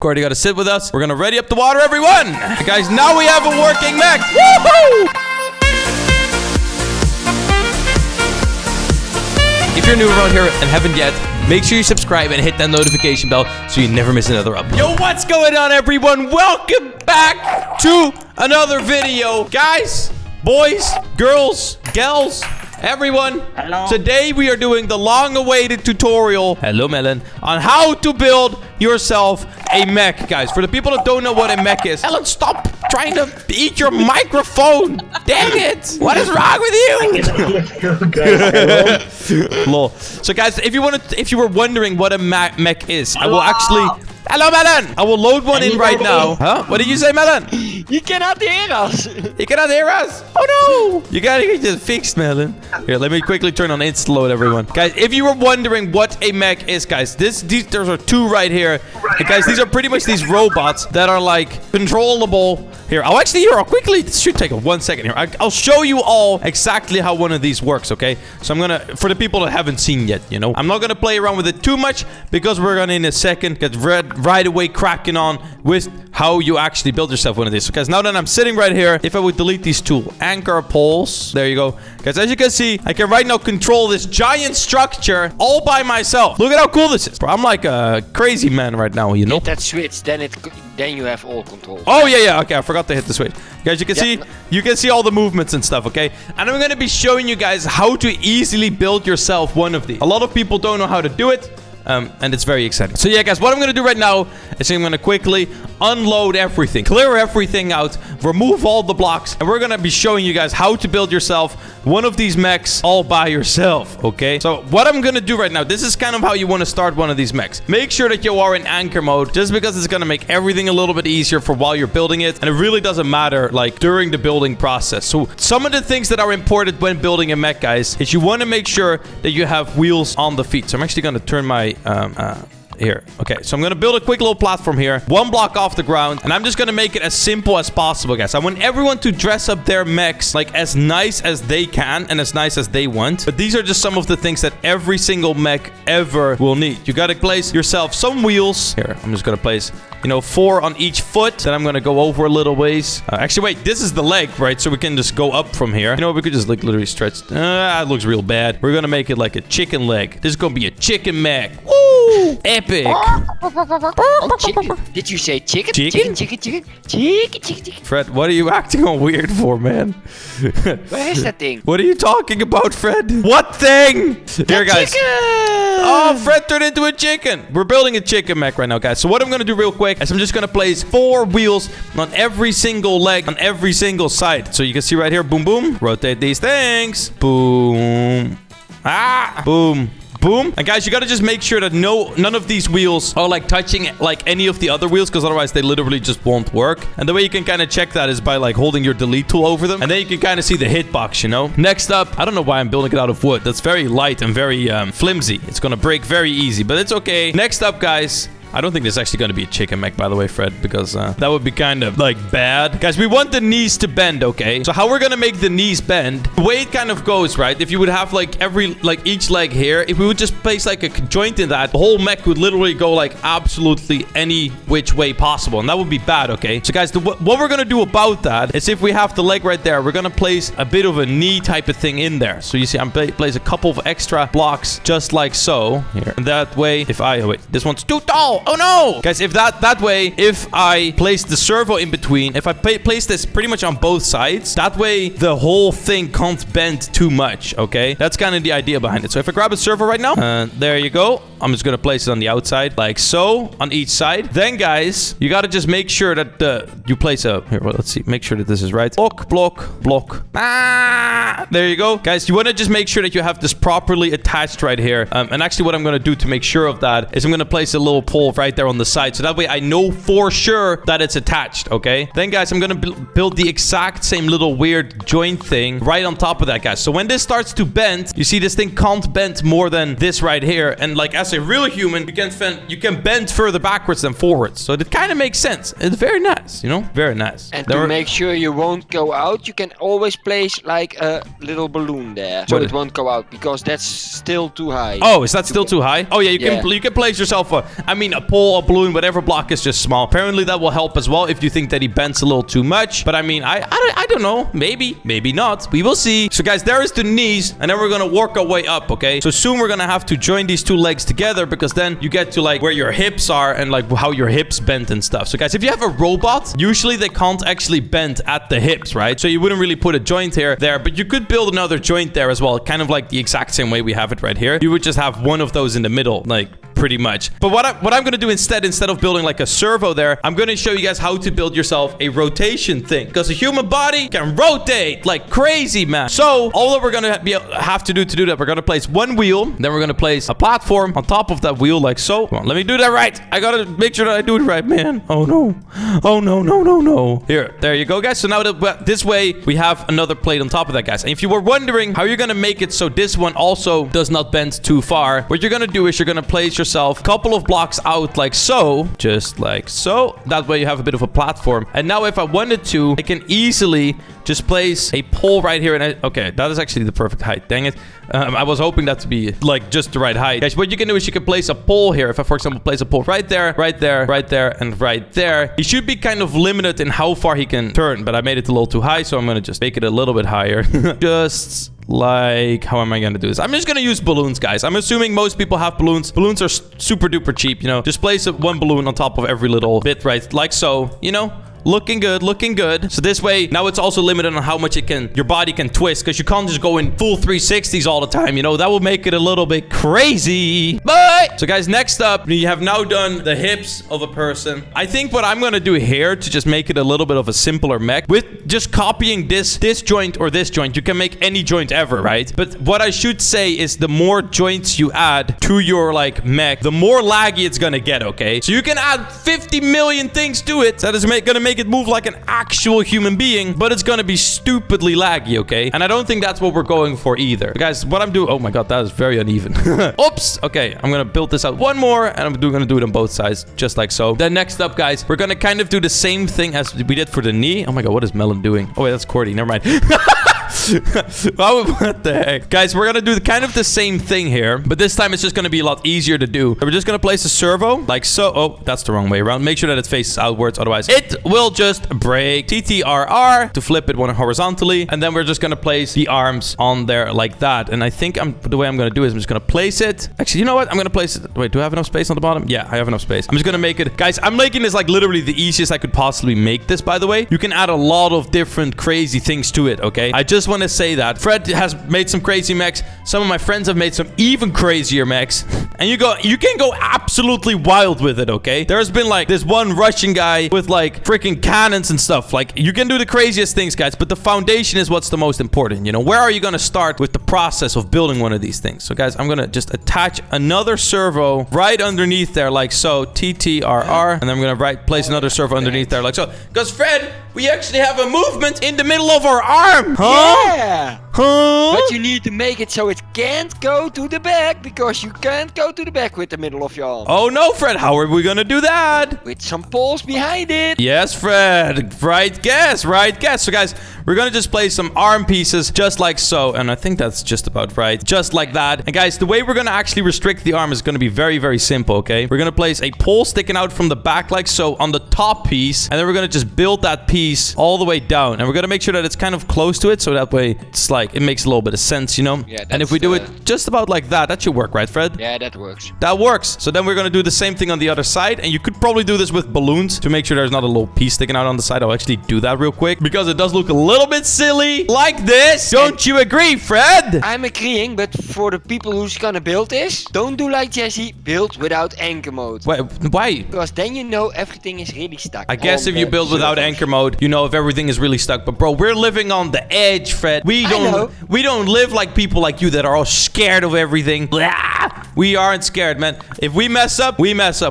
Cordy got to sit with us. We're going to ready up the water, everyone. Guys, now we have a working mech. Woohoo! If you're new around here and haven't yet, make sure you subscribe and hit that notification bell so you never miss another upload. Yo, what's going on, everyone? Welcome back to another video. Guys, boys, girls, gals, everyone. Hello. Today we are doing the long-awaited tutorial, hello Melon, on how to build yourself a mech. Guys, for the people that don't know what a mech is, Melon, stop trying to eat your microphone. Dang it. What is wrong with you? Lol. So guys, if you were wondering what a mech is, I will actually... Hello, Melon! I will load one in right now. Huh? What did you say, Melon? You cannot hear us. You cannot hear us? Oh, no! You gotta get this fixed, Melon. Here, let me quickly turn on instant load, everyone. Guys, if you were wondering what a mech is, guys, there are two right here. And guys, these are pretty much these robots that are, like, controllable. Here, I'll quickly, this should take 1 second here. I'll show you all exactly how one of these works, okay? So I'm gonna, for the people that haven't seen yet, you know, I'm not gonna play around with it too much because we're gonna, in a second, get right away cracking on with how you actually build yourself one of these. So guys, now that I'm sitting right here, if I would delete these two anchor poles, there you go. Guys, as you can see, I can right now control this giant structure all by myself. Look at how cool this is. Bro, I'm like a crazy man right now, you know? Hit that switch, then you have all control. Oh, yeah. Okay, I forgot to hit the switch. Guys, you can see all the movements and stuff, okay? And I'm going to be showing you guys how to easily build yourself one of these. A lot of people don't know how to do it. And it's very exciting. So yeah, guys, what I'm going to do right now is I'm going to quickly unload everything, clear everything out, remove all the blocks, and we're going to be showing you guys how to build yourself one of these mechs all by yourself, okay? So what I'm going to do right now, this is kind of how you want to start one of these mechs. Make sure that you are in anchor mode, just because it's going to make everything a little bit easier for while you're building it, and it really doesn't matter, like, during the building process. So some of the things that are important when building a mech, guys, is you want to make sure that you have wheels on the feet. So I'm actually going to turn my here. Okay, so I'm gonna build a quick little platform here, 1 block off the ground, and I'm just gonna make it as simple as possible, guys. I want everyone to dress up their mechs like as nice as they can and as nice as they want. But these are just some of the things that every single mech ever will need. You gotta place yourself some wheels. Here, I'm just gonna place, you know, 4 on each foot. Then I'm gonna go over a little ways. Actually, wait, this is the leg, right? So we can just go up from here. You know, we could just like literally stretch. It looks real bad. We're gonna make it like a chicken leg. This is gonna be a chicken mech. Woo! Epic. Oh, chicken. Did you say chicken? Chicken. Fred, what are you acting all weird for, man? Where is that thing? What are you talking about, Fred? What thing? Here, guys. Chicken! Oh, Fred turned into a chicken. We're building a chicken mech right now, guys. So what I'm going to do real quick is I'm just going to place 4 wheels on every single leg, on every single side. So you can see right here, boom, boom. Rotate these things. Boom. Ah, boom. Boom. And guys, you gotta just make sure that none of these wheels are like touching like any of the other wheels, because otherwise they literally just won't work. And the way you can kind of check that is by like holding your delete tool over them, and then you can kind of see the hitbox, you know. Next up, I don't know why I'm building it out of wood. That's very light and very flimsy. It's gonna break very easy, but it's okay. Next up, guys, I don't think there's actually going to be a chicken mech, by the way, Fred, because that would be kind of, like, bad. Guys, we want the knees to bend, okay? So how we're going to make the knees bend, the way it kind of goes, right? If you would have, like, each leg here, if we would just place, like, a joint in that, the whole mech would literally go, like, absolutely any which way possible, and that would be bad, okay? So, guys, what we're going to do about that is if we have the leg right there, we're going to place a bit of a knee type of thing in there. So, you see, I'm place a couple of extra blocks just like so. Here. And that way, if I... Oh, wait, this one's too tall. Oh, no! Guys, if that way, if I place the servo in between, if I place this pretty much on both sides, that way the whole thing can't bend too much, okay? That's kind of the idea behind it. So if I grab a servo right now, there you go. I'm just gonna place it on the outside, like so, on each side. Then, guys, you gotta just make sure that you place a... Here, well, let's see. Make sure that this is right. Block. Ah! There you go. Guys, you wanna just make sure that you have this properly attached right here. And actually, what I'm gonna do to make sure of that is I'm gonna place a little pole right there on the side, so that way I know for sure that it's attached, okay? Then, guys, I'm gonna build the exact same little weird joint thing right on top of that, guys. So when this starts to bend, you see this thing can't bend more than this right here, and like as a real human, you can bend further backwards than forwards, so it kind of makes sense. It's very nice, you know, very nice. And to make sure you won't go out, you can always place like a little balloon there, so it won't go out, because that's still too high. Oh, is that still too high? Oh yeah, you can place yourself I mean, a pole, a balloon, whatever block is just small. Apparently that will help as well if you think that he bends a little too much. But I mean, I don't know. Maybe not. We will see. So guys, there is the knees, and then we're gonna work our way up, okay? So soon we're gonna have to join these two legs together, because then you get to like where your hips are and like how your hips bend and stuff. So guys, if you have a robot, usually they can't actually bend at the hips, right? So you wouldn't really put a joint there, but you could build another joint there as well, kind of like the exact same way we have it right here. You would just have one of those in the middle, like pretty much. But what I'm going to do instead of building like a servo there, I'm going to show you guys how to build yourself a rotation thing, because a human body can rotate like crazy, man. So all that we're going to have to do that, we're going to place one wheel, then we're going to place a platform on top of that wheel like so. Come on, let me do that right. I got to make sure that I do it right, man. Oh no. Oh no, no, no, no. Here, there you go, guys. So now this way we have another plate on top of that, guys. And if you were wondering how you're going to make it so this one also does not bend too far, what you're going to do is you're going to place yourself a couple of blocks out like so, just like so. That way you have a bit of a platform. And now if I wanted to, I can easily just place a pole right here. And okay, that is actually the perfect height. Dang it. I was hoping that to be like just the right height. Guys, what you can do is you can place a pole here. If I, for example, place a pole right there, right there, right there, and right there, he should be kind of limited in how far he can turn, but I made it a little too high, so I'm going to just make it a little bit higher. Just like, how am I going to do this? I'm just going to use balloons, guys. I'm assuming most people have balloons. Balloons are super duper cheap, you know. Just place one balloon on top of every little bit, right? Like so, you know. Looking good, looking good. So this way, now it's also limited on how much your body can twist, because you can't just go in full 360s all the time, you know. That will make it a little bit crazy. Bye! So guys, next up, we have now done the hips of a person. I think what I'm going to do here to just make it a little bit of a simpler mech, with just copying this joint or this joint, you can make any joint ever, right? But what I should say is the more joints you add to your like mech, the more laggy it's going to get, okay? So you can add 50 million things to it. That is going to make it move like an actual human being, but it's gonna be stupidly laggy, okay? And I don't think that's what we're going for either. Guys, what I'm doing... Oh my god, that is very uneven. Oops! Okay, I'm gonna build this out one more, and I'm gonna do it on both sides, just like so. Then next up, guys, we're gonna kind of do the same thing as we did for the knee. Oh my god, what is Melon doing? Oh wait, that's Cordy. Never mind. What the heck? Guys, we're gonna do kind of the same thing here, but this time it's just gonna be a lot easier to do. We're just gonna place a servo like so. Oh, that's the wrong way around. Make sure that it faces outwards, otherwise it will just break. TTRR to flip it one horizontally, and then we're just gonna place the arms on there like that. And I think the way I'm gonna do is I'm just gonna place it. Actually, you know what? I'm gonna place it. Wait, do I have enough space on the bottom? Yeah, I have enough space. I'm just gonna make it. Guys, I'm making this like literally the easiest I could possibly make this, by the way. You can add a lot of different crazy things to it, okay? I just want to say that Fred has made some crazy mechs. Some of my friends have made some even crazier mechs. And you can go absolutely wild with it, okay? There's been like this one Russian guy with like freaking cannons and stuff. Like, you can do the craziest things, guys, but the foundation is what's the most important, you know? Where are you going to start with the process of building one of these things? So guys, I'm going to just attach another servo right underneath there like so. TTRR. And then I'm going to place another servo underneath there like so. Because Fred, we actually have a movement in the middle of our arm. Huh? Yeah. Huh? But you need to make it so it can't go to the back, because you can't go to the back with the middle of your arm. Oh no, Fred, how are we gonna do that? With some poles behind it. Yes, Fred. Right guess, right guess. So guys, we're gonna just place some arm pieces just like so. And I think that's just about right. Just like that. And guys, the way we're gonna actually restrict the arm is gonna be very, very simple, okay? We're gonna place a pole sticking out from the back like so on the top piece. And then we're gonna just build that piece all the way down. And we're gonna make sure that it's kind of close to it, so that way it's like, it makes a little bit of sense, you know? Yeah, and if we do it just about like that, that should work, right, Fred? Yeah, that works. That works. So then we're gonna do the same thing on the other side. And you could probably do this with balloons to make sure there's not a little piece sticking out on the side. I'll actually do that real quick, because it does look a little bit silly like this. Don't you agree, Fred? I'm agreeing, but for the people who's gonna build this, don't do like Jesse, build without anchor mode. Why? Because then you know everything is really stuck. I guess if you build without anchor mode, you know if everything is really stuck. But bro, we're living on the edge, Fred. We don't live like people like you that are all scared of everything. Blah. We aren't scared, man. If we mess up,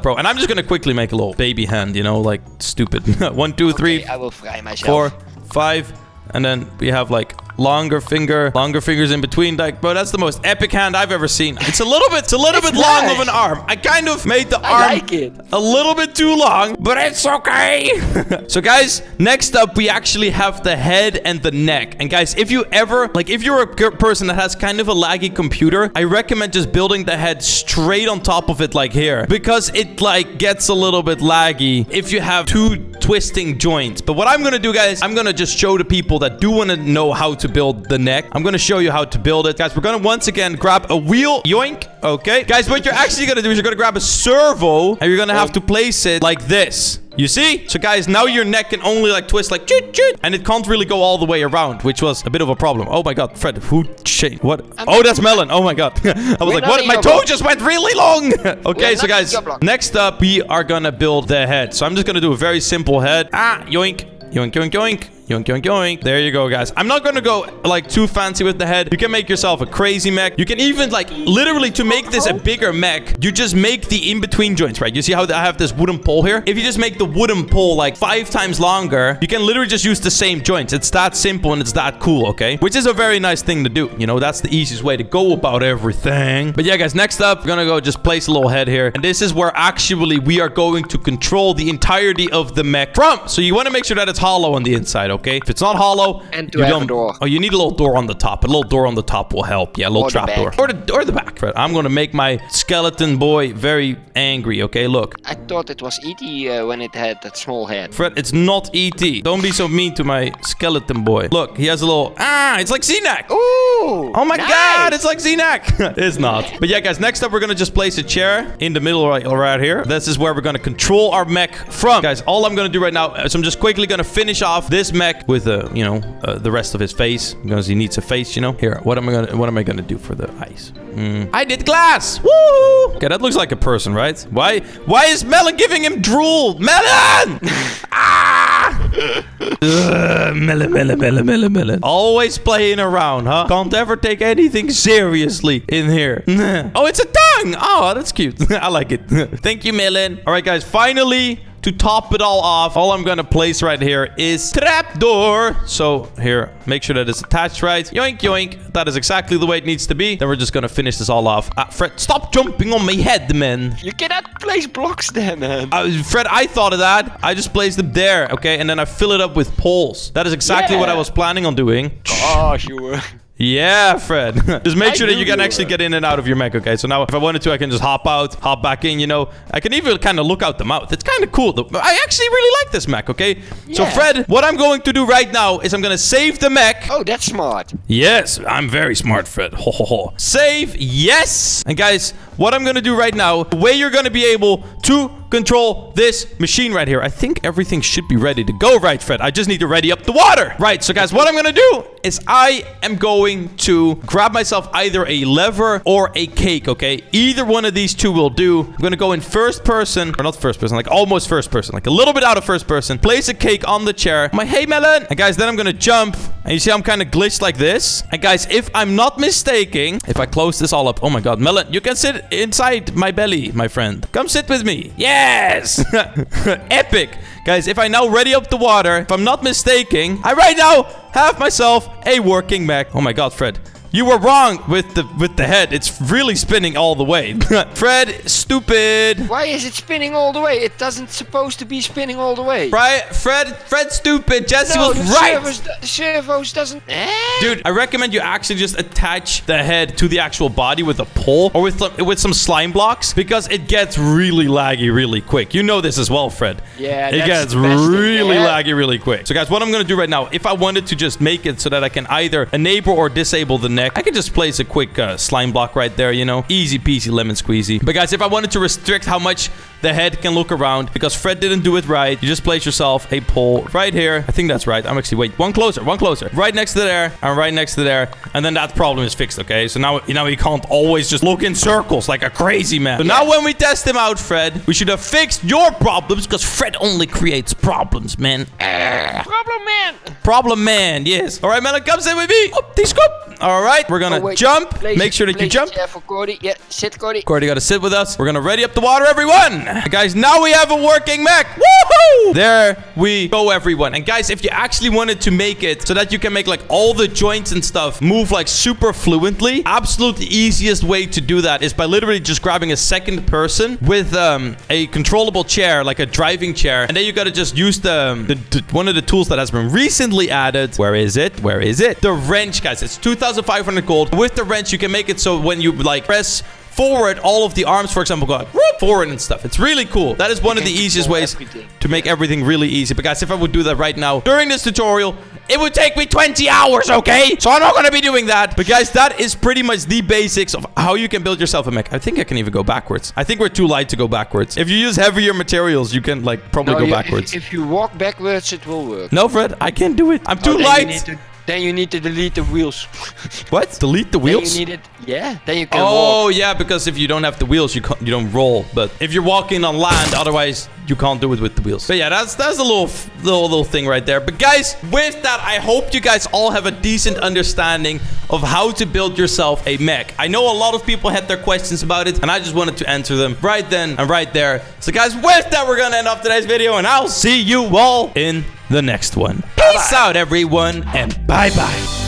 bro. And I'm just gonna quickly make a little baby hand, you know, like stupid. 1, 2, 3. Okay, I will fry myself. 4, 5. And then we have like longer fingers in between. Like, bro, that's the most epic hand I've ever seen. It's a little bit long of an arm. I kind of made the arm a little bit too long, but it's okay. So guys, next up we actually have the head and the neck. And guys, if you're a person that has kind of a laggy computer, I recommend just building the head straight on top of it like here, because it like gets a little bit laggy if you have two twisting joints. But what I'm gonna do, guys, I'm gonna just show the people that do want to know how to build the neck. I'm gonna show you how to build it. Guys, we're gonna once again grab a wheel. Yoink. Okay. Guys, what you're actually gonna do is you're gonna grab a servo and you're gonna have to place it like this. You see? So guys, now your neck can only like twist like choot choot, and it can't really go all the way around, which was a bit of a problem. Oh my god, Fred, who changed? What? Oh, that's Melon. Oh my god. I was like, what? My toe just went really long. Okay, so guys, next up, we are gonna build the head. So I'm just gonna do a very simple head. Yoink. Yoink, yoink, yoink. Yoink, yoink, yoink. There you go, guys. I'm not gonna go like too fancy with the head. You can make yourself a crazy mech. You can even like literally to make this a bigger mech, you just make the in-between joints, right? You see how I have this wooden pole here? If you just make the wooden pole like 5 times longer, you can literally just use the same joints. It's that simple and it's that cool, okay? Which is a very nice thing to do. You know, that's the easiest way to go about everything. But yeah, guys, next up, we're gonna go just place a little head here. And this is where actually we are going to control the entirety of the mech from. So you want to make sure that it's hollow on the inside, okay? If it's not hollow, and to have a door. Oh, you need a little door on the top. A little door on the top will help. Yeah, a little trap door. Or the back. Fred, I'm gonna make my skeleton boy very angry, okay? Look. I thought it was E.T. When it had that small head. Fred, it's not E.T. Don't be so mean to my skeleton boy. Look, he has a little... it's like Zenak. Ooh! Oh my god, it's like Zenak. It's not. But yeah, guys, next up, we're gonna just place a chair in the middle right here. This is where we're gonna control our mech from. Guys, all I'm gonna do right now is I'm just quickly gonna finish off this mech with the rest of his face, because he needs a face, you know. Here, what am I gonna do for the eyes? I did glass. Woo! Okay, that looks like a person, right? Why is Melon giving him drool? Melon! Melon. Always playing around, huh? Can't ever take anything seriously in here. Oh, it's a tongue. Oh, that's cute. I like it. Thank you, Melon. All right, guys, finally, to top it all off, all I'm gonna place right here is trapdoor. So here, make sure that it's attached right. Yoink, yoink. That is exactly the way it needs to be. Then we're just gonna finish this all off. Fred, stop jumping on my head, man. You cannot place blocks there, man. Fred, I thought of that. I just placed them there, okay? And then I fill it up with poles. That is exactly what I was planning on doing. Oh, sure. Yeah, Fred. Just make sure that you can actually get in and out of your mech, okay? So now if I wanted to, I can just hop out, hop back in, you know. I can even kind of look out the mouth. It's kind of cool. I actually really like this mech, okay? Yeah. So Fred, what I'm going to do right now is I'm going to save the mech. Oh, that's smart. Yes, I'm very smart, Fred. Ho, ho, ho. Save, yes. And guys, what I'm going to do right now, the way you're going to be able to control this machine right here. I think everything should be ready to go, right, Fred? I just need to ready up the water. Right, so guys, what I'm gonna do is I am going to grab myself either a lever or a cake, okay? Either one of these two will do. I'm gonna go in first person, or not first person, like almost first person, like a little bit out of first person. Place a cake on the chair. Hey, Melon. And guys, then I'm gonna jump. And you see I'm kind of glitched like this. And guys, if I'm not mistaken, if I close this all up, oh my god, Melon, you can sit inside my belly, my friend. Come sit with me. Yes! Epic! Guys, if I now ready up the water, if I'm not mistaken, I right now have myself a working mech. Oh my god, Fred. You were wrong with the head. It's really spinning all the way. Fred, stupid. Why is it spinning all the way? It doesn't supposed to be spinning all the way. Right, Fred, stupid. Jesse was right. The servos doesn't. Dude, I recommend you actually just attach the head to the actual body with a pole or with some slime blocks, because it gets really laggy really quick. You know this as well, Fred. Yeah, it gets really laggy really quick. So guys, what I'm gonna do right now, if I wanted to just make it so that I can either enable or disable the neck, I could just place a quick slime block right there, you know. Easy peasy lemon squeezy. But guys, if I wanted to restrict how much the head can look around, because Fred didn't do it right, you just place yourself a pole right here. I think that's right. I'm actually, wait, one closer. Right next to there, and right next to there. And then that problem is fixed, okay? So now he can't always just look in circles like a crazy man. So now when we test him out, Fred, we should have fixed your problems, because Fred only creates problems, man. Problem man, yes. All right, Melon, come sit with me. Scoop. All right, we're gonna jump. Make sure that you jump. For Cordy. Yeah, sit, Cordy. Cordy got to sit with us. We're gonna ready up the water, everyone. Yeah. Guys, now we have a working mech. Woohoo! There we go, everyone. And guys, if you actually wanted to make it so that you can make like all the joints and stuff move like super fluently, absolutely easiest way to do that is by literally just grabbing a second person with a controllable chair, like a driving chair. And then you got to just use one of the tools that has been recently added. Where is it? Where is it? The wrench, guys. It's 2,500 gold. With the wrench, you can make it so when you like press forward, all of the arms, for example, go whoop, forward and stuff. It's really cool. That is one of the easiest ways to make everything really easy. But guys, if I would do that right now during this tutorial, it would take me 20 hours, okay? So I'm not going to be doing that. But guys, that is pretty much the basics of how you can build yourself a mech. I think I can even go backwards. I think we're too light to go backwards. If you use heavier materials, you can like probably go backwards. If you walk backwards, it will work. No, Fred, I can't do it. I'm too light. Then you need to delete the wheels. What? Delete the wheels? Then you need it. Yeah. Then you can walk. walk. Yeah, because if you don't have the wheels, you don't roll. But if you're walking on land, otherwise you can't do it with the wheels. But yeah, that's a little thing right there. But guys, with that, I hope you guys all have a decent understanding of how to build yourself a mech. I know a lot of people had their questions about it, and I just wanted to answer them right then and right there. So guys, with that, we're gonna end off today's video, and I'll see you all in the next one. Peace out, everyone, and bye-bye.